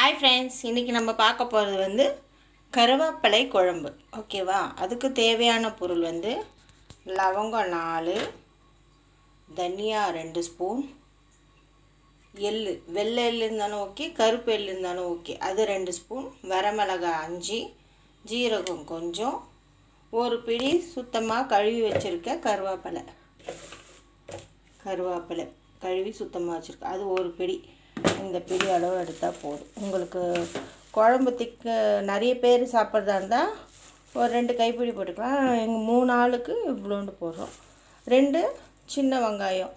Hi friends, இன்றைக்கி நம்ம பார்க்க போகிறது வந்து கருவேப்பிலை குழம்பு. ஓகேவா? அதுக்கு தேவையான பொருள் வந்து லவங்கம் 4, தனியா 2 ஸ்பூன், எள்ளு, வெள்ளை எள்ளு இருந்தாலும் ஓகே, கருப்பு எள்ளு இருந்தாலும் ஓகே, அது 2 ஸ்பூன், வரமிளகாய் 5, ஜீரகம் கொஞ்சம், ஒரு பிடி சுத்தமாக கழுவி வச்சுருக்க கருவேப்பிலை கழுவி சுத்தமாக வச்சுருக்கேன், அது ஒரு பிடி. இந்த பிடி அளவு எடுத்தால் போதும். உங்களுக்கு குழம்பு நிறைய பேர் சாப்பிட்றதா இருந்தால் ஒரு 2 கைப்பிடி போட்டுக்கலாம். எங்கள் 3 ஆளுக்கு இவ்வளோண்டு போடுறோம். 2 சின்ன வெங்காயம்,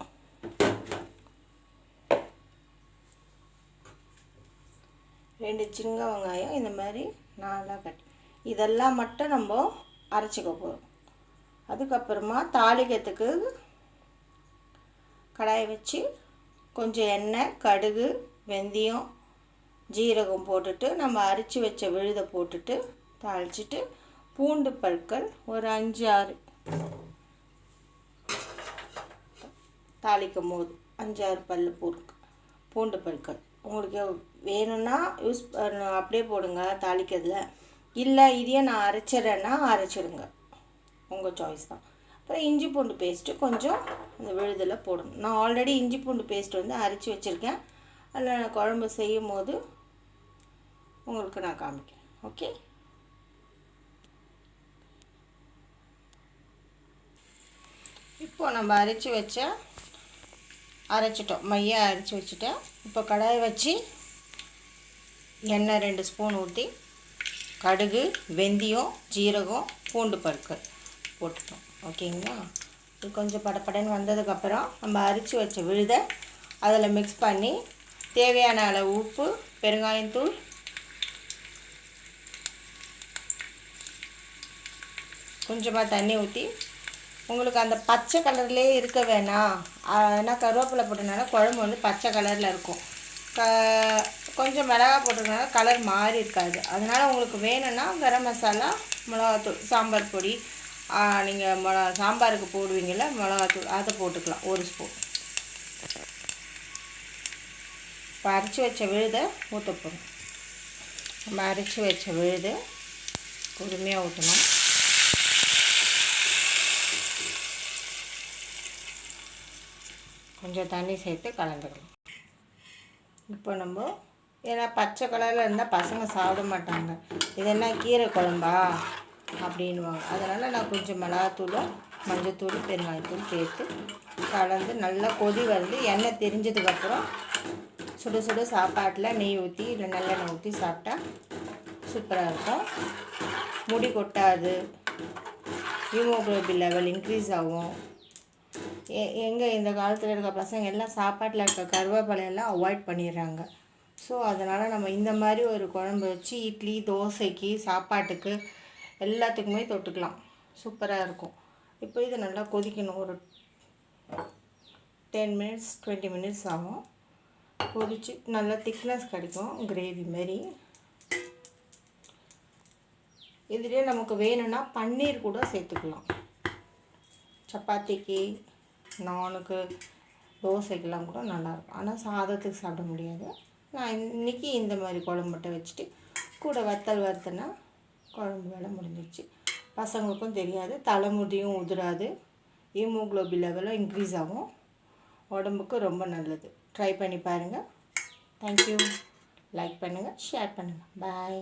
இந்த மாதிரி 4 கட்டி, இதெல்லாம் மட்டும் நம்ம அரைச்சிக்க போகிறோம். அதுக்கப்புறமா தாளிக்கிறதுக்கு கடாயை வச்சு கொஞ்சம் எண்ணெய், கடுகு, வெந்தயம், ஜீரகம் போட்டுட்டு நம்ம அரைச்சி வச்ச விழுதை போட்டுட்டு தாளிச்சிட்டு பூண்டு பற்கள் ஒரு 5-6 தாளிக்கும் போது 5-6 பல் பூண்டு பற்கள் உங்களுக்கு வேணும்னா யூஸ் அப்படியே போடுங்க தாளிக்கிறதுல. இல்லை இதையே நான் அரைச்சிட்றேன்னா அரைச்சிடுங்க, உங்கள் சாய்ஸ் தான். அப்புறம் இஞ்சி பூண்டு பேஸ்ட்டு கொஞ்சம் அந்த விழுதில் போடணும். நான் ஆல்ரெடி இஞ்சி பூண்டு பேஸ்ட் வந்து அரைச்சி வச்சுருக்கேன். அதில் நான் குழம்பு செய்யும் போது உங்களுக்கு நான் காமிக்கிறேன். ஓகே, இப்போது நம்ம அரைச்சிட்டோம், மையாக அரைச்சி வச்சுட்டேன். இப்போ கடாயை வச்சு எண்ணெய் 2 ஸ்பூன் ஊற்றி கடுகு, வெந்தயம், ஜீரகம், பூண்டு பற்கள் போட்டுட்டோம். ஓகேங்களா? இது கொஞ்சம் படப்படன்னு வந்ததுக்கப்புறம் நம்ம அரைச்சி வச்ச விழுதை அதில் மிக்ஸ் பண்ணி தேவையான அளவு உப்பு, பெருங்காயத்தூள், கொஞ்சமாக தண்ணி ஊற்றி, உங்களுக்கு அந்த பச்சை கலர்லேயே இருக்க வேணாம், ஏன்னா கருவேப்பிலை போட்டனால குழம்பு வந்து பச்சை கலரில் இருக்கும். கொஞ்சம் மிளகா போட்டதுனால கலர் மாறி இருக்காது. அதனால் உங்களுக்கு வேணும்னா கரம் மசாலா, மிளகாத்தூள், சாம்பார் பொடி, நீங்கள் சாம்பாருக்கு போடுவீங்கள மிளகாத்தூள், அதை போட்டுக்கலாம் 1 ஸ்பூன். இப்போ அரைச்சி வச்ச விழுதை ஊற்ற போகிறோம். நம்ம அரைச்சி வச்ச விழுதை பொறுமையாக ஊற்றணும். கொஞ்சம் தண்ணி சேர்த்து கலந்துக்கலாம். இப்போ நம்ம ஏன்னா பச்சை கலரில் இருந்தால் பசங்க சாப்பிட மாட்டாங்க, இது என்ன கீரை குழம்பா அப்படின்வாங்க. அதனால் நான் கொஞ்சம் மிளகாத்தூளும், மஞ்சத்தூள், பெருங்காயத்தூள் சேர்த்து கலந்து நல்லா கொதி வந்து எண்ணெய் தெரிஞ்சதுக்கப்புறம் சுட சுட சாப்பாட்டில் நெய் ஊற்றி இல்லை நல்லெண்ணெய் ஊற்றி சாப்பிட்டா சூப்பராக இருக்கும். முடி கொட்டாது, ஹீமோக்ளோபின் லெவல் இன்க்ரீஸ் ஆகும். எங்கே இந்த காலத்தில் இருக்க பசங்க எல்லாம் சாப்பாட்டில் இருக்க கருவேப்பிலையெல்லாம் அவாய்ட் பண்ணிடுறாங்க. ஸோ அதனால் நம்ம இந்த மாதிரி ஒரு குழம்பு வச்சு இட்லி, தோசைக்கு, சாப்பாட்டுக்கு எல்லாத்துக்குமே தொட்டுக்கலாம், சூப்பராக இருக்கும். இப்போ இது நல்லா கொதிக்கணும். ஒரு 10 மினிட்ஸ் 20 மினிட்ஸ் ஆகும். கொதிச்சு நல்லா திக்னஸ் கிடைக்கும், கிரேவி மாரி. இதுலேயே நமக்கு வேணும்னா பன்னீர் கூட சேர்த்துக்கலாம். சப்பாத்திக்கு, நானுக்கு, தோசைக்கெல்லாம் கூட நல்லாயிருக்கும். ஆனால் சாதத்துக்கு சாப்பிட முடியாது. நான் இன்றைக்கி இந்த மாதிரி குழம்பு மட்டும் வச்சுட்டு கூட வத்தல் வறுத்தேன்னா குழம்பு வேலை முடிஞ்சிடுச்சு. பசங்களுக்கும் தெரியாது, தலைமுடியும் உதிராது, ஹீமோக்ளோபின் லெவலும் இன்க்ரீஸ் ஆகும், உடம்புக்கு ரொம்ப நல்லது. ட்ரை பண்ணி பாருங்கள். தேங்க்யூ. லைக் பண்ணுங்கள், ஷேர் பண்ணுங்கள். பாய்.